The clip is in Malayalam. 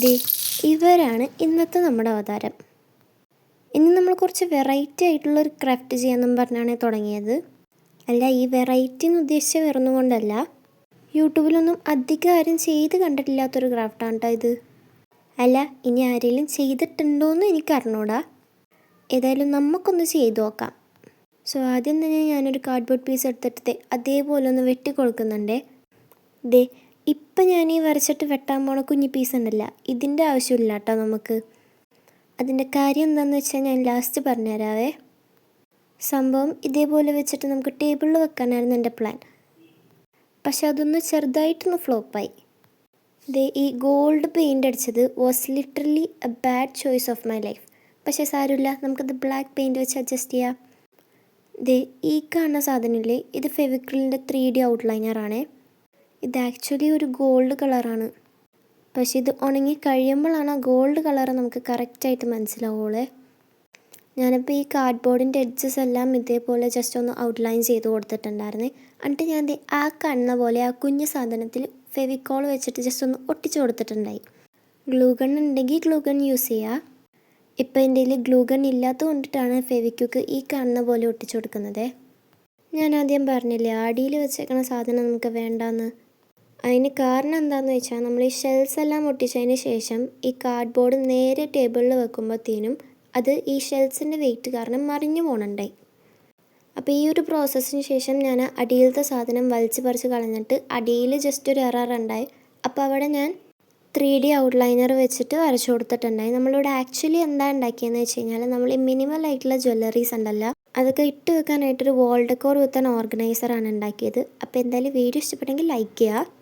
ദേ ഇവരാണ് ഇന്നത്തെ നമ്മുടെ അവതാരം. ഇന്ന് നമ്മൾ കുറച്ച് വെറൈറ്റി ആയിട്ടുള്ളൊരു ക്രാഫ്റ്റ് ചെയ്യാമെന്നും പറഞ്ഞാണ് തുടങ്ങിയത്. അല്ല, ഈ വെറൈറ്റി എന്ന് ഉദ്ദേശിച്ച വേറൊന്നും കൊണ്ടല്ല, യൂട്യൂബിലൊന്നും അധികം ആരും ചെയ്ത് കണ്ടിട്ടില്ലാത്തൊരു ക്രാഫ്റ്റാണ് കേട്ടോ ഇത്. അല്ല, ഇനി ആരെങ്കിലും ചെയ്തിട്ടുണ്ടോയെന്ന് എനിക്ക് അറിഞ്ഞൂടാ. ഏതായാലും നമുക്കൊന്ന് ചെയ്തു നോക്കാം. സോ ആദ്യം തന്നെ ഞാനൊരു കാർഡ്ബോർഡ് പീസ് എടുത്തിട്ട് അതേപോലെ ഒന്ന് വെട്ടി കൊടുക്കുന്നുണ്ടേ. ദേ ഇപ്പം ഞാൻ ഈ വരച്ചിട്ട് വെട്ടാൻ പോണ കുഞ്ഞി പീസ് ഉണ്ടല്ല, ഇതിൻ്റെ ആവശ്യമില്ല കേട്ടോ നമുക്ക്. അതിൻ്റെ കാര്യം എന്താണെന്ന് വെച്ചാൽ ഞാൻ ലാസ്റ്റ് പറഞ്ഞുതരാവേ. സംഭവം ഇതേപോലെ വെച്ചിട്ട് നമുക്ക് ടേബിളിൽ വെക്കാനായിരുന്നു എൻ്റെ പ്ലാൻ. പക്ഷെ അതൊന്ന് ചെറുതായിട്ടൊന്ന് ഫ്ലോപ്പായി. ദേ ഈ ഗോൾഡ് പെയിൻ്റ് അടിച്ചത് was literally A bad choice of my life. പക്ഷേ സാരമില്ല, നമുക്കത് ബ്ലാക്ക് പെയിൻറ്റ് വെച്ച് അഡ്ജസ്റ്റ് ചെയ്യാം. ദേ ഈ കാണുന്ന സാധനമില്ലേ, ഇത് ഫെവിക്രിലിൻ്റെ 3D ഔട്ട്ലൈനറാണേ. ഇത് ആക്ച്വലി ഒരു ഗോൾഡ് കളറാണ്. പക്ഷെ ഇത് ഉണങ്ങി കഴിയുമ്പോഴാണ് ആ ഗോൾഡ് കളർ നമുക്ക് കറക്റ്റായിട്ട് മനസ്സിലാവുള്ളേ. ഞാനിപ്പോൾ ഈ കാർഡ്ബോർഡിൻ്റെ എഡ്ജസ് എല്ലാം ഇതേപോലെ ജസ്റ്റ് ഒന്ന് ഔട്ട്ലൈൻ ചെയ്ത് കൊടുത്തിട്ടുണ്ടായിരുന്നേ. എന്നിട്ട് ഞാൻ ആ കാണുന്ന പോലെ ആ കുഞ്ഞു സാധനത്തിൽ ഫെവിക്കോൾ വെച്ചിട്ട് ജസ്റ്റ് ഒന്ന് ഒട്ടിച്ച് കൊടുത്തിട്ടുണ്ടായി. ഗ്ലൂ ഗൺ ഉണ്ടെങ്കിൽ ഗ്ലൂ ഗൺ യൂസ് ചെയ്യുക. ഇപ്പോൾ എൻ്റെ കയ്യിൽ ഗ്ലൂ ഗൺ ഇല്ലാത്തത് കൊണ്ടിട്ടാണ് ഫെവിക്വിക്ക് ഈ കാണുന്ന പോലെ ഒട്ടിച്ചു കൊടുക്കുന്നത്. ഞാൻ ആദ്യം പറഞ്ഞില്ലേ, അടിയിൽ വെച്ചേക്കണ സാധനം നമുക്ക് വേണ്ടാന്ന്. അതിന് കാരണം എന്താണെന്ന് വെച്ചാൽ, നമ്മൾ ഈ ഷെൽസ് എല്ലാം ഒട്ടിച്ചതിന് ശേഷം ഈ കാർഡ്ബോർഡ് നേരെ ടേബിളിൽ വെക്കുമ്പോഴത്തേനും അത് ഈ ഷെൽസിൻ്റെ വെയിറ്റ് കാരണം മറിഞ്ഞു പോകണുണ്ടായി. അപ്പോൾ ഈ ഒരു പ്രോസസ്സിന് ശേഷം ഞാൻ അടിയിലത്തെ സാധനം വലിച്ച് പറിച്ച് കളഞ്ഞിട്ട് അടിയിൽ ജസ്റ്റ് ഒരു എറർ ഉണ്ടായി. അപ്പോൾ അവിടെ ഞാൻ 3D ഔട്ട്ലൈനർ വെച്ചിട്ട് വരച്ചു കൊടുത്തിട്ടുണ്ടായി. നമ്മളിവിടെ ആക്ച്വലി എന്താ ഉണ്ടാക്കിയെന്ന് വെച്ച് കഴിഞ്ഞാൽ, നമ്മൾ ഈ മിനിമൽ ആയിട്ടുള്ള ജ്വല്ലറീസ് ഉണ്ടല്ലോ, അതൊക്കെ ഇട്ട് വെക്കാനായിട്ടൊരു വാൾ ഡെക്കോർ വിത്ത് ആൻ ഓർഗനൈസറാണ് ഉണ്ടാക്കിയത്. അപ്പോൾ എന്തായാലും വീഡിയോ ഇഷ്ടപ്പെട്ടെങ്കിൽ ലൈക്ക് ചെയ്യുക.